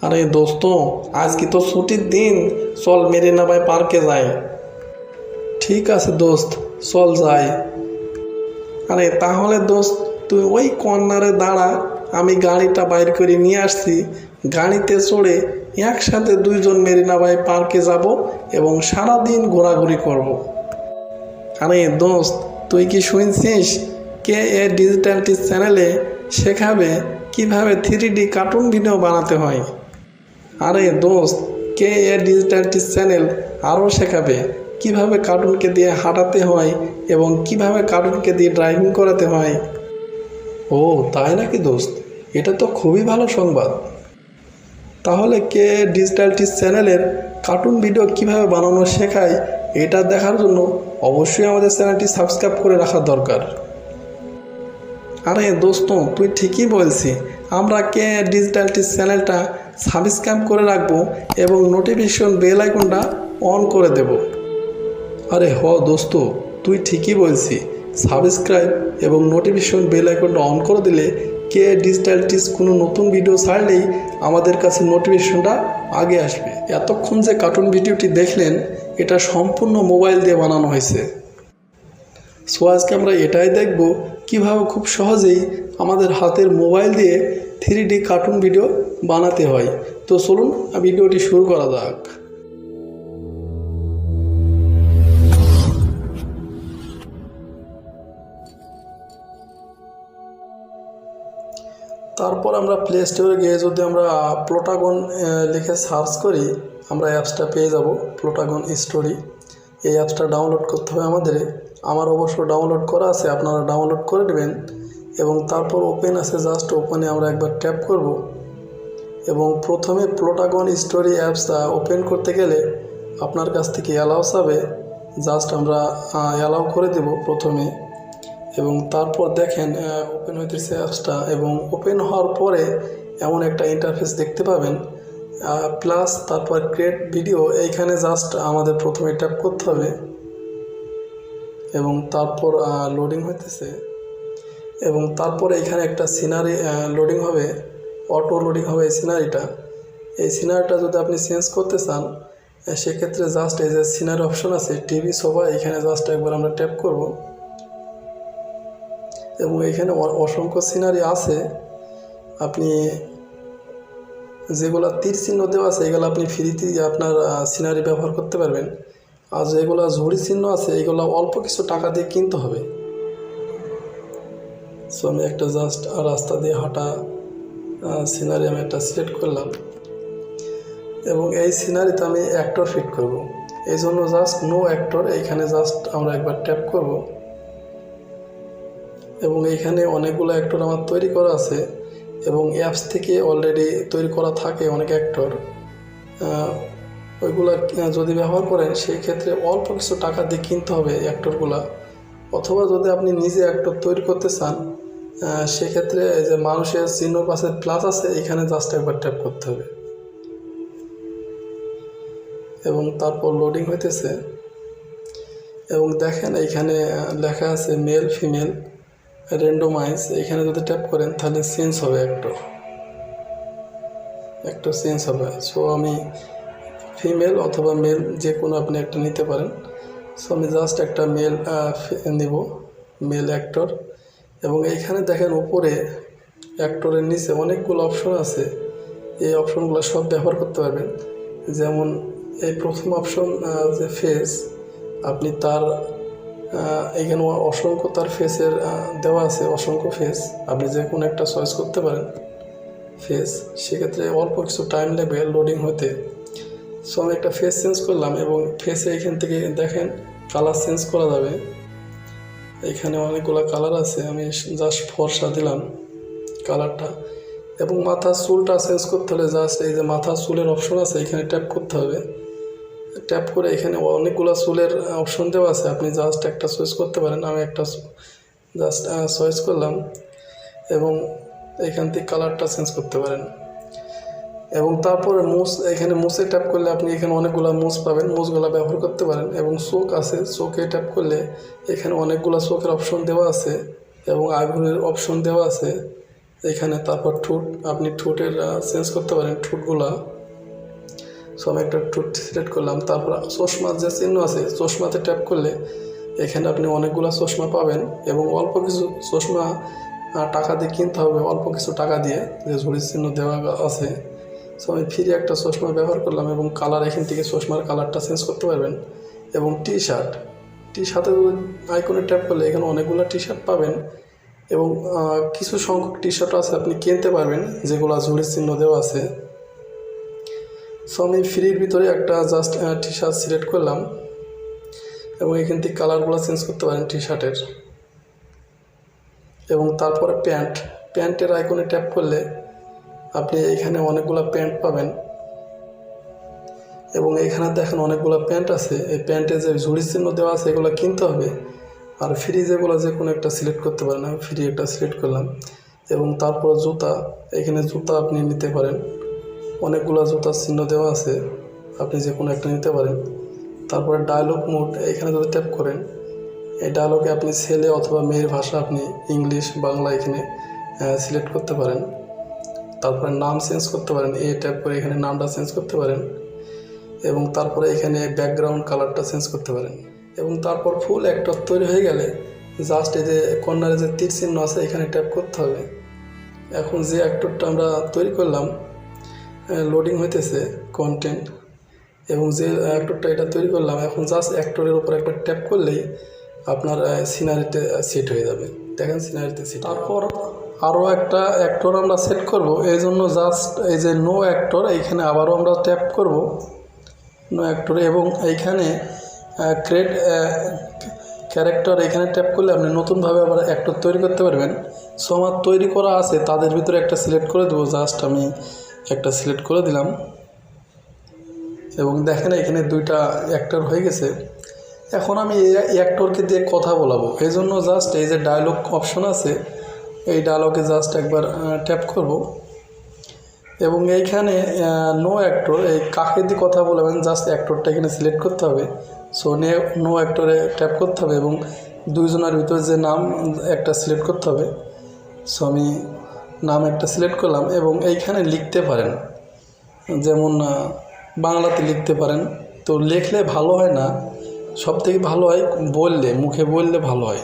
আরে দোস্ত, আজকে তো ছুটির দিন, চল মেরিনা বাই পার্কে যাই। ঠিক আছে দোস্ত, চল যাই। আরে তাহলে দোস্ত, তুই ওই কর্নারে দাঁড়া, আমি গাড়িটা বাইর করে নিয়ে আসছি। গাড়িতে চড়ে একসাথে দুইজন মেরিনা বাই পার্কে যাব এবং সারাদিন ঘোরাঘুরি করব। আরে দোস্ত, তুই কি শুনছিস কে এ ডিজিটাল টিচ চ্যানেলে শেখাবে কিভাবে 3D কার্টুন ভিডিও বানাতে হয়। আরে দোস্ত, কে এ ডিজিটাল টিচ চ্যানেল আরও শেখাবে কিভাবে কার্টুনকে দিয়ে হাঁটাতে হয় এবং কিভাবে কার্টুনকে দিয়ে ড্রাইভিং করাতে হয়। ও তাই নাকি দোস্ত, এটা তো খুবই ভালো সংবাদ। তাহলে কে এ ডিজিটাল টিচ চ্যানেলের কার্টুন ভিডিও কিভাবে বানানো শেখায় এটা দেখার জন্য অবশ্যই আমাদের চ্যানেলটি সাবস্ক্রাইব করে রাখা দরকার। আরে দোস্ত, তুই ঠিকই বলছিস, আমরা কে ডিজিটাল টিচ চ্যানেলটা সাবস্ক্রাইব করে রাখবো এবং নোটিফিকেশন বেল আইকনটা অন করে দেব। আরে দোস্ত, তুই ঠিকই বলছিস, সাবস্ক্রাইব এবং নোটিফিকেশন বেল আইকনটা অন করে দিলে কে ডিজিটাল টিচ কোনো নতুন ভিডিও ছাড়লেই আমাদের কাছে নোটিফিকেশনটা আগে আসবে। এতক্ষণ যে কার্টুন ভিডিওটি দেখলেন, এটা সম্পূর্ণ মোবাইল দিয়ে বানানো হয়েছে। সো আজকে আমরা এটাই দেখব কিভাবে খুব সহজেই আমাদের হাতের মোবাইল দিয়ে 3D কার্টুন ভিডিও বানাতে হয়। তো চলুন ভিডিওটি শুরু করা যাক। তারপর আমরা প্লে স্টোরে গিয়ে যদি আমরা প্লোটাগন লিখে সার্চ করি, আমরা অ্যাপসটা পেয়ে যাব, প্লোটাগন স্টোরি। এই অ্যাপসটা ডাউনলোড করতে হবে আমাদের। আমার অবশ্য ডাউনলোড করা আছে, আপনারা ডাউনলোড করে নেবেন। এবং তারপর ওপেন আছে, জাস্ট ওপেনে আমরা একবার ট্যাপ করব। এবং প্রথমে প্লোটাগন স্টোরি অ্যাপসটা ওপেন করতে গেলে আপনার কাছ থেকে অ্যালাউ চাবে, জাস্ট আমরা অ্যালাউ করে দেব প্রথমে। এবং তারপর দেখেন ওপেন হইতেছে অ্যাপসটা, এবং ওপেন হওয়ার পরে এমন একটা ইন্টারফেস দেখতে পাবেন, প্লাস তারপর ক্রিয়েট ভিডিও। এইখানে জাস্ট আমাদের প্রথমে ট্যাপ করতে হবে এবং তারপর লোডিং হইতেছে। এবং তারপরে এখানে একটা সিনারি লোডিং হবে, অটো লোডিং হবে এই সিনারিটা। এই সিনারিটা যদি আপনি চেঞ্জ করতে চান, সেক্ষেত্রে জাস্ট এই যে সিনারি অপশন আছে টিভি সোফা, এখানে জাস্ট একবার আমরা ট্যাপ করব। এবং এখানে অসংখ্য সিনারি আছে, আপনি যেগুলো তীর চিহ্ন দেওয়া আছে এগুলো আপনি ফ্রিতে আপনার সিনারি ব্যবহার করতে পারবেন। আর যেগুলো ঝুড়ি চিহ্ন আছে এগুলো অল্প কিছু টাকা দিয়ে কিনতে হবে। সো আমি একটা জাস্ট রাস্তা দিয়ে হাঁটা সিনারি আমি একটা সিলেক্ট করলাম এবং এই সিনারিতে আমি অ্যাক্টর ফিট করব। এই জন্য জাস্ট নো অ্যাক্টর, এইখানে জাস্ট আমরা একবার ট্যাপ করব। এবং এইখানে অনেকগুলো অ্যাক্টর আমার তৈরি করা আছে এবং অ্যাপস থেকে অলরেডি তৈরি করা থাকে অনেক অ্যাক্টর। ওইগুলো যদি ব্যবহার করেন সেই ক্ষেত্রে অল্প কিছু টাকা দিয়ে কিনতে হবে অ্যাক্টরগুলা। অথবা যদি আপনি নিজে অ্যাক্টর তৈরি করতে চান, সেক্ষেত্রে এই যে মানুষের চিহ্ন পাশে প্লাস আছে, এখানে জাস্ট একবার ট্যাপ করতে হবে। এবং তারপর লোডিং হইতেছে এবং দেখেন এইখানে লেখা আছে মেল ফিমেল র্যান্ডমাইজ। এখানে যদি ট্যাপ করেন তাহলে চেঞ্জ হবে, অ্যাক্টর চেঞ্জ হবে। সো আমি ফিমেল অথবা মেল যে কোনো আপনি একটা নিতে পারেন। সো আমি জাস্ট একটা মেল নেব, মেল অ্যাক্টর। এবং এইখানে দেখেন উপরে অ্যাক্টরের নিচে অনেকগুলো অপশন আছে, এই অপশনগুলো সব ব্যবহার করতে পারবেন। যেমন এই প্রথম অপশন যে ফেস, আপনি তার এখানে অসংখ্য তার ফেসের দেওয়া আছে, অসংখ্য ফেস, আপনি যে কোনো একটা চয়েস করতে পারেন ফেস। সেক্ষেত্রে অল্প কিছু টাইম লাগবে লোডিং হতে। সো আমি একটা ফেস চেঞ্জ করলাম এবং ফেসে এখান থেকে দেখেন কালার চেঞ্জ করা যাবে। এখানে অনেকগুলো কালার আছে, আমি জাস্ট ফর্সা দিলাম কালারটা। এবং মাথার চুলটা চেঞ্জ করতে হলে জাস্ট এই যে মাথার চুলের অপশন আছে এখানে ট্যাপ করতে হবে। ট্যাপ করে এখানে অনেকগুলো চুলের অপশন দেওয়া আছে, আপনি জাস্ট একটা চয়েস করতে পারেন। আমি একটা জাস্ট চয়েস করলাম এবং এখান থেকে কালারটা চেঞ্জ করতে পারেন। এবং তারপরে এখানে মুছে ট্যাপ করলে আপনি এখানে অনেকগুলো মুছ পাবেন, মুছগুলো ব্যবহার করতে পারেন। এবং চোখ আছে, চোখে ট্যাপ করলে এখানে অনেকগুলো চোখের অপশন দেওয়া আছে এবং আইব্রোর অপশন দেওয়া আছে। এখানে তারপর ঠোঁট, আপনি ঠোঁটের চেঞ্জ করতে পারেন ঠোঁটগুলা। সো আমি একটা ঠোঁট সিলেক্ট করলাম। তারপর চশমার যে চিহ্ন আছে, চশমাতে ট্যাপ করলে এখানে আপনি অনেকগুলো চশমা পাবেন এবং অল্প কিছু চশমা টাকা দিয়ে কিনতে হবে, অল্প কিছু টাকা দিয়ে, যে ঝুড়ির চিহ্ন দেওয়া আছে। সো আমি ফ্রি একটা চশমা ব্যবহার করলাম এবং কালার, এখান থেকে চশমার কালারটা চেঞ্জ করতে পারবেন। এবং টি শার্টে আইকনে ট্যাপ করলে এখানে অনেকগুলো টি শার্ট পাবেন এবং কিছু সংখ্যক টি শার্ট আছে আপনি কিনতে পারবেন যেগুলো ঝুড়ির চিহ্ন দেওয়া আছে। সো আমি ফ্রির ভিতরে একটা জাস্ট টি শার্ট সিলেক্ট করলাম এবং এখান থেকে কালারগুলো চেঞ্জ করতে পারেন টি শার্টের। এবং তারপরে প্যান্টের আইকনে ট্যাপ করলে আপনি এখানে অনেকগুলো প্যান্ট পাবেন এবং এখানে দেখেন অনেকগুলো প্যান্ট আছে। এই প্যান্টে যে ঝুড়ির চিহ্ন দেওয়া আছে এগুলো কিনতে হবে। আর ফ্রি যেগুলো যে কোনো একটা সিলেক্ট করতে পারেন, আমি ফ্রি একটা সিলেক্ট করলাম। এবং তারপর জুতা, এখানে জুতা আপনি নিতে পারেন, অনেকগুলো জুতার চিহ্ন দেওয়া আছে, আপনি যে কোনো একটা নিতে পারেন। তারপরে ডায়লগ মোড, এখানে যদি ট্যাপ করেন এই ডায়লগে আপনি ছেলে অথবা মেয়ের ভাষা, আপনি ইংলিশ, বাংলা এখানে সিলেক্ট করতে পারেন। তারপরে নাম চেঞ্জ করতে পারেন, ট্যাপ করে এখানে নামটা চেঞ্জ করতে পারেন এবং তারপরে এখানে ব্যাকগ্রাউন্ড কালারটা চেঞ্জ করতে পারেন। এবং তারপর ফুল অ্যাক্টর তৈরি হয়ে গেলে জাস্ট এই যে কর্নারে যে তীর চিহ্ন আছে এখানে ট্যাপ করতে হবে। এখন যে অ্যাক্টরটা আমরা তৈরি করলাম লোডিং হইতেছে কন্টেন্ট, এবং যে অ্যাক্টরটা এটা তৈরি করলাম এখন জাস্ট অ্যাক্টরের উপর একটা ট্যাপ করলেই আপনার সিনারিতে সেট হয়ে যাবে। দেখেন সিনারিতে সেট। তারপর আরও একটা অ্যাক্টর আমরা সেট করব, এই জন্য জাস্ট এই যে নো অ্যাক্টর, এইখানে আবারও আমরা ট্যাপ করব নো অ্যাক্টর এবং এইখানে ক্রিয়েট ক্যারেক্টার, এখানে ট্যাপ করলে আপনি নতুনভাবে আবার অ্যাক্টর তৈরি করতে পারবেন। সো আমার তৈরি করা আছে তাদের ভিতরে একটা সিলেক্ট করে দেবো, জাস্ট আমি একটা সিলেক্ট করে দিলাম এবং দেখেন এখানে দুইটা অ্যাক্টর হয়ে গেছে। এখন আমি এই অ্যাক্টরকে দিয়ে কথা বলাবো, এই জন্য জাস্ট এই যে ডায়লগ অপশন আছে এই ডায়লগে জাস্ট একবার ট্যাপ করব এবং এইখানে নো অ্যাক্টর, এই কাকে দিয়ে কথা বলবেন জাস্ট অ্যাক্টরটা এখানে সিলেক্ট করতে হবে। সো নো অ্যাক্টরে ট্যাপ করতে হবে এবং দুইজনের ভিতরে যে নাম একটা সিলেক্ট করতে হবে। সো আমি নাম একটা সিলেক্ট করলাম এবং এইখানে লিখতে পারেন, যেমন বাংলাতে লিখতে পারেন। তো লিখলে ভালো হয় না, সবথেকে ভালো হয় বললে, মুখে বললে ভালো হয়।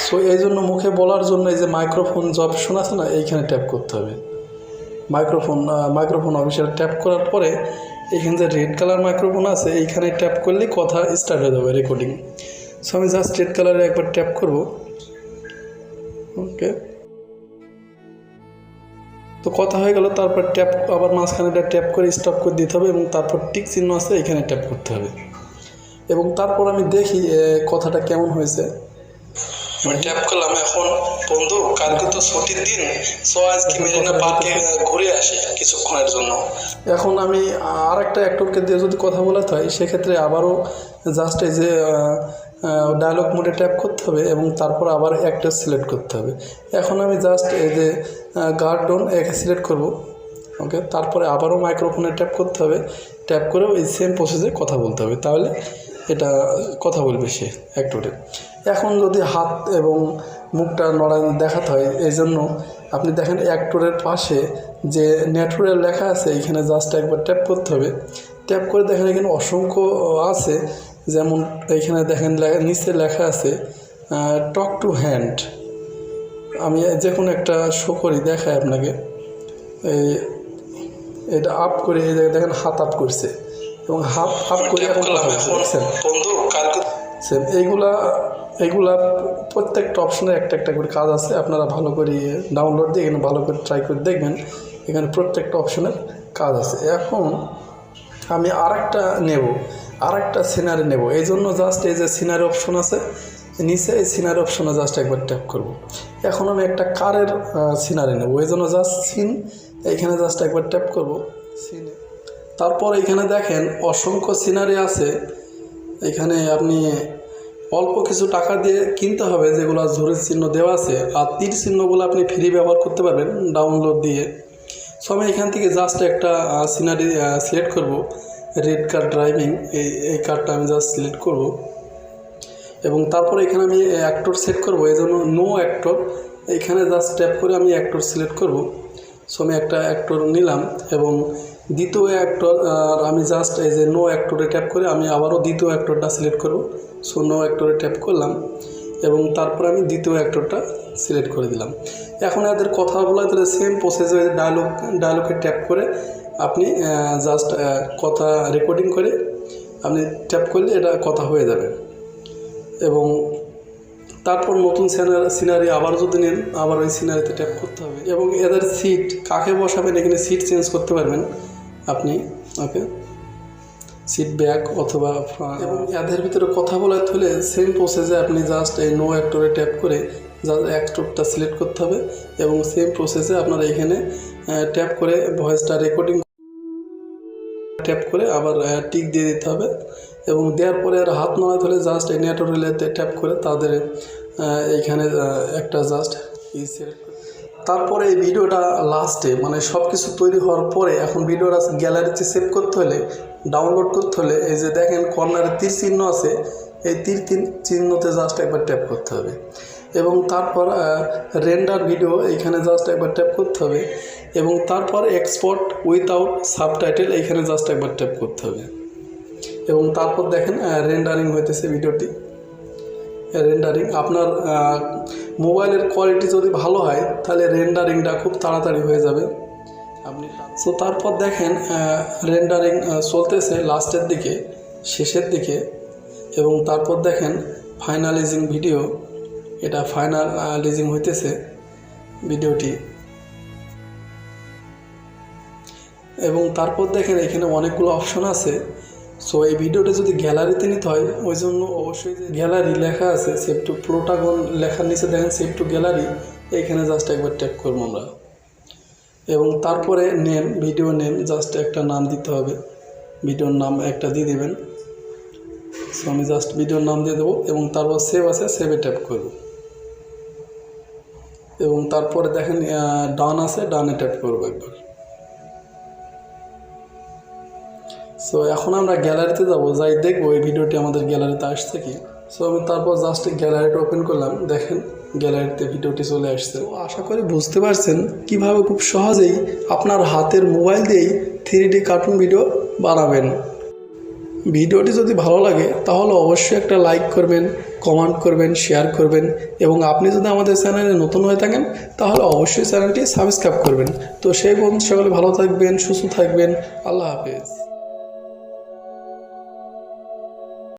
সো এই জন্য মুখে বলার জন্য এই যে মাইক্রোফোন যে অপশন আছে না, এইখানে ট্যাপ করতে হবে। মাইক্রোফোন অফিসে ট্যাপ করার পরে এখানে যে রেড কালার মাইক্রোফোন আছে এইখানে ট্যাপ করলে কথা স্টার্ট হয়ে যাবে, রেকর্ডিং। সো আমি জাস্ট রেড কালারে একবার ট্যাপ করব। ওকে, তো কথা হয়ে গেল। তারপর ট্যাপ আবার মাঝখানে ট্যাপ করে স্টপ করে দিতে হবে এবং তারপর টিক চিহ্ন আছে এখানে ট্যাপ করতে হবে এবং তারপর আমি দেখি কথাটা কেমন হয়েছে। ট্যাপ করলাম, এখন বন্ধু কালকে তো ছুটির দিন, সো আজকে মেরিনা পার্কে ঘুরে আসি কিছুক্ষণের জন্য। এখন আমি আর একটা অ্যাক্টরকে দিয়ে যদি কথা বলাতে হয় সেক্ষেত্রে আবারও জাস্ট এই যে ডায়লগ মোডে ট্যাপ করতে হবে এবং তারপর আবার অ্যাক্টর সিলেক্ট করতে হবে। এখন আমি জাস্ট এই যে গার্ডন একে সিলেক্ট করব। ওকে, তারপরে আবারও মাইক্রোফোনে ট্যাপ করতে হবে, ট্যাপ করেও এই সেম প্রসেসে কথা বলতে হবে, তাহলে এটা কথা বলবে সে অ্যাক্টরে। এখন যদি হাত এবং মুখটা নড়ানো দেখাতে হয় এই জন্য আপনি দেখেন অ্যাক্টরের পাশে যে ন্যাচুরাল লেখা আছে এইখানে জাস্ট একবার ট্যাপ করতে হবে। ট্যাপ করে দেখেন এখানে অসংখ্য আছে, যেমন এইখানে দেখেন নিচে লেখা আছে টক টু হ্যান্ড। আমি যে কোনো একটা শো করি, দেখাই আপনাকে। এটা আপ করে এই জায়গায় দেখেন হাত আপ করছে এবং হাফ আপ করে এখন কথা বলছে, দেখছেন সেম। এইগুলা প্রত্যেকটা অপশনের একটা একটা করে কাজ আছে, আপনারা ভালো করে ডাউনলোড দিয়ে এখানে ভালো করে ট্রাই করে দেখবেন, এখানে প্রত্যেকটা অপশনের কাজ আছে। এখন আমি আরেকটা সিনারি নেব, এই জন্য জাস্ট এই যে সিনারি অপশন আছে নিচে, এই সিনারি অপশনে জাস্ট একবার ট্যাপ করব। এখন আমি একটা কারের সিনারি নেব, এই জন্য জাস্ট এইখানে জাস্ট একবার ট্যাপ করব সিনে। তারপর এখানে দেখেন অসংখ্য সিনারি আছে, এখানে আপনি অল্প কিছু টাকা দিয়ে কিনতে হবে যেগুলো ঝুড়ির চিহ্ন দেওয়া আছে, আর তীর চিহ্নগুলো আপনি ফ্রি ব্যবহার করতে পারবেন ডাউনলোড দিয়ে। সো আমি এখান থেকে জাস্ট একটা সিনারি সিলেক্ট করব, রেড কার ড্রাইভিং, এই কারটা আমি জাস্ট সিলেক্ট করব এবং তারপরে এখানে আমি অ্যাক্টর সেট করব, এই জন্য নো অ্যাক্টর এইখানে জাস্ট ট্যাপ করে আমি অ্যাক্টর সিলেক্ট করব। সো আমি একটা অ্যাক্টর নিলাম এবং দ্বিতীয় অ্যাক্টর আমি জাস্ট এই যে নো অ্যাক্টরে ট্যাপ করে আমি আবারও দ্বিতীয় অ্যাক্টরটা সিলেক্ট করব। সো নো অ্যাক্টরে ট্যাপ করলাম এবং তারপর আমি দ্বিতীয় অ্যাক্টরটা সিলেক্ট করে দিলাম। এখন এদের কথা বলা তাহলে সেম প্রসেসে ডায়লগে ট্যাপ করে আপনি জাস্ট কথা রেকর্ডিং করে আপনি ট্যাপ করলে এটা কথা হয়ে যাবে। এবং তারপর নতুন সিনারি আবার যদি নেন আবার ওই সিনারিতে ট্যাপ করতে হবে এবং এদের সিট কাকে বসাবেন এখানে সিট চেঞ্জ করতে পারবেন আপনি। ওকে, সিট ব্যাক অথবা এবং এদের ভিতরে কথা বলার হলে সেম প্রসেসে আপনি জাস্ট এই নো অ্যাক্টরে ট্যাপ করে জাস্ট অ্যাক্টরটা সিলেক্ট করতে হবে এবং সেম প্রসেসে আপনারা এখানে ট্যাপ করে ভয়েসটা রেকর্ডিং ট্যাপ করে আবার টিক দিয়ে দিতে হবে এবং দেওয়ার পরে আর হাত নাড়াতে হলে জাস্ট এই রিলেতে ট্যাপ করে তাদের এইখানে একটা জাস্ট সিলেক্ট করে তারপরে এই ভিডিওটা লাস্টে মানে সব কিছু তৈরি হওয়ার পরে এখন ভিডিওটা গ্যালারিতে সেভ করতে হলে ডাউনলোড করতে হলে এই যে দেখেন কর্নারে তীর চিহ্ন আছে, এই তীর চিহ্নতে জাস্ট একবার ট্যাপ করতে হবে এবং তারপর রেন্ডার ভিডিও এইখানে জাস্ট একবার ট্যাপ করতে হবে এবং তারপর এক্সপোর্ট উইথাউট সাবটাইটেল এইখানে জাস্ট একবার ট্যাপ করতে হবে এবং তারপর দেখেন রেন্ডারিং হইতেছে ভিডিওটি। রেন্ডারিং আপনার মোবাইলের কোয়ালিটি যদি ভালো হয় তাহলে রেন্ডারিংটা খুব তাড়াতাড়ি হয়ে যাবে আপনি। সো তারপর দেখেন রেন্ডারিং চলতেছে লাস্টের দিকে শেষের দিকে এবং তারপর দেখেন ফাইনালাইজিং ভিডিও, এটা ফাইনালাইজিং হইতেছে ভিডিওটি এবং তারপর দেখেন এখানে অনেকগুলো অপশন আছে। সো এই ভিডিওটা যদি গ্যালারিতে নিতে হয় ওই জন্য অবশ্যই যে গ্যালারি লেখা আছে সেভ টু প্লোটাগন লেখার নিচে দেখেন সেভ টু গ্যালারি, এইখানে জাস্ট একবার ট্যাপ করবো আমরা এবং তারপরে নেম ভিডিও নেম জাস্ট একটা নাম দিতে হবে, ভিডিওর নাম একটা দিয়ে দেবেন। সো আমি জাস্ট ভিডিওর নাম দিয়ে দেবো এবং তারপর সেভ আছে সেভে ট্যাপ করব এবং তারপরে দেখেন ডান আছে ডানে ট্যাপ করবো একবার। সো এখন আমরা গ্যালারিতে যাব, যাই দেখবো এই ভিডিওটি আমাদের গ্যালারিতে আসছে কি। সো আমি তারপর জাস্ট গ্যালারিটা ওপেন করলাম, দেখেন গ্যালারিতে ভিডিওটি চলে আসছে। আশা করি বুঝতে পারছেন কিভাবে খুব সহজেই আপনার হাতের মোবাইল দিয়েই 3D কার্টুন ভিডিও বানাবেন। ভিডিওটি যদি ভালো লাগে তাহলে অবশ্যই একটা লাইক করবেন, কমেন্ট করবেন, শেয়ার করবেন এবং আপনি যদি আমাদের চ্যানেলে নতুন হয়ে থাকেন তাহলে অবশ্যই চ্যানেলটি সাবস্ক্রাইব করবেন। তো সেই বন্ধু সকলে ভালো থাকবেন, সুস্থ থাকবেন, আল্লাহ হাফেজ।